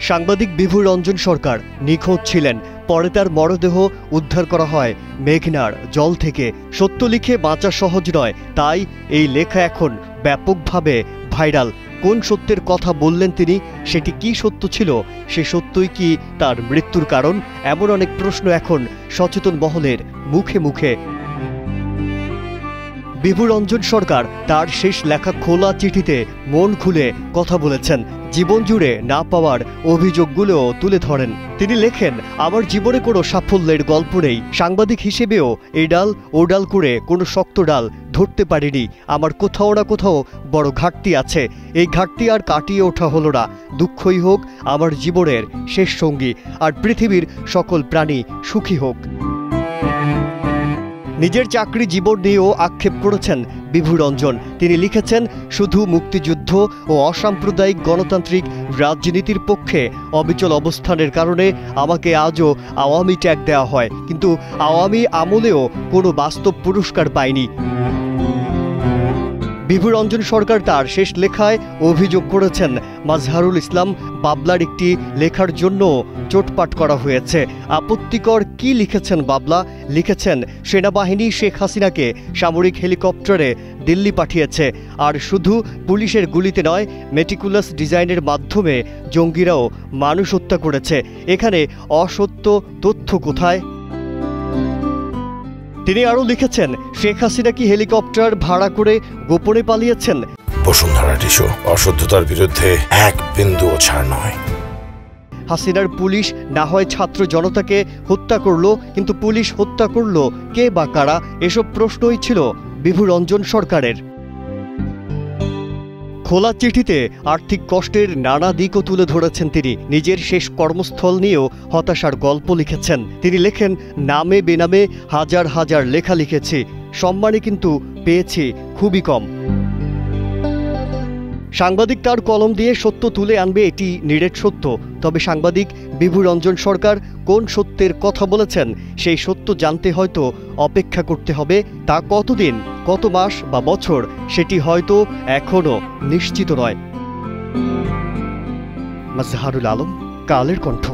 সাংবাদিক বিভু রঞ্জন সরকার নিখোঁজ ছিলেন। পরে তার মরদেহ উদ্ধার করা হয় মেঘনার জল থেকে। সত্য লিখে বাঁচা সহজ নয়, তাই এই লেখা এখন ব্যাপকভাবে ভাইরাল। কোন সত্যের কথা বললেন তিনি, সেটি কি সত্য ছিল, সে সত্যই কি তার মৃত্যুর কারণ? এমন অনেক প্রশ্ন এখন সচেতন মহলের মুখে মুখে। বিভু রঞ্জন সরকার তার শেষ লেখা খোলা চিঠিতে মন খুলে কথা বলেছেন। জীবন জুড়ে না পাওয়ার অভিযোগগুলোও তুলে ধরেন। তিনি লেখেন, আমার জীবনে কোনো সাফল্যের গল্প নেই। সাংবাদিক হিসেবেও এই ডাল ও ডাল করে কোনো শক্ত ডাল ধরতে পারিনি। আমার কোথাও না কোথাও বড় ঘাটতি আছে। এই ঘাটতি আর কাটিয়ে ওঠা হলো না। দুঃখই হোক আমার জীবনের শেষ সঙ্গী, আর পৃথিবীর সকল প্রাণী সুখী হোক। নিজের চাকরি জীবন নিয়েও আক্ষেপ করেছেন বিভু রঞ্জন। তিনি লিখেছেন, শুধু মুক্তিযুদ্ধ ও অসাম্প্রদায়িক গণতান্ত্রিক রাজনীতির পক্ষে অবিচল অবস্থানের কারণে আমাকে আজও আওয়ামী ট্যাগ দেওয়া হয়, কিন্তু আওয়ামী আমলেও কোনো বাস্তব পুরস্কার পায়নি। বিভু রঞ্জন সরকার তার শেষ লেখায় অভিযোগ করেছেন, মাজহারুল ইসলাম বাবলার একটি লেখার জন্য চোটপাট করা হয়েছে। আপত্তিকর কি লিখেছেন বাবলা? লিখেছেন, সেনাবাহিনী শেখ হাসিনাকে সামরিক হেলিকপ্টারে দিল্লি পাঠিয়েছে, আর শুধু পুলিশের গুলিতে নয়, মেটিকুলাস ডিজাইনের মাধ্যমে জঙ্গিরাও মানুষ হত্যা করেছে। এখানে অসত্য তথ্য কোথায়? তিনি আরও লিখেছেন, শেখ হাসিনা কি হেলিকপ্টার ভাড়া করে গোপনে পালিয়েছেন? বসুন্ধরা টিস্যু অশুদ্ধতার বিরুদ্ধে এক বিন্দুও ছাড় নয়। হাসিনার পুলিশ না হয় ছাত্র জনতাকে হত্যা করলো, কিন্তু পুলিশ হত্যা করলো কে বা কারা? এসব প্রশ্নই ছিল বিভু রঞ্জন সরকারের। খোলা চিঠিতে আর্থিক কষ্টের নানা দিকও তুলে ধরেছেন তিনি। নিজের শেষ কর্মস্থল নিয়েও হতাশার গল্প লিখেছেন। তিনি লেখেন, নামে বেনামে হাজার হাজার লেখা লিখেছি, সম্মানে কিন্তু পেয়েছি খুবই কম। সাংবাদিক তার কলম দিয়ে সত্য তুলে আনবে, এটি নিরেট সত্য। তবে সাংবাদিক বিভু রঞ্জন সরকার কোন সত্যের কথা বলেছেন, সেই সত্য জানতে হয়তো অপেক্ষা করতে হবে। তা কতদিন, কত মাস বা বছর, সেটি হয়তো এখনো নিশ্চিত নয়। মাজহারুল আলম, কালের কণ্ঠ।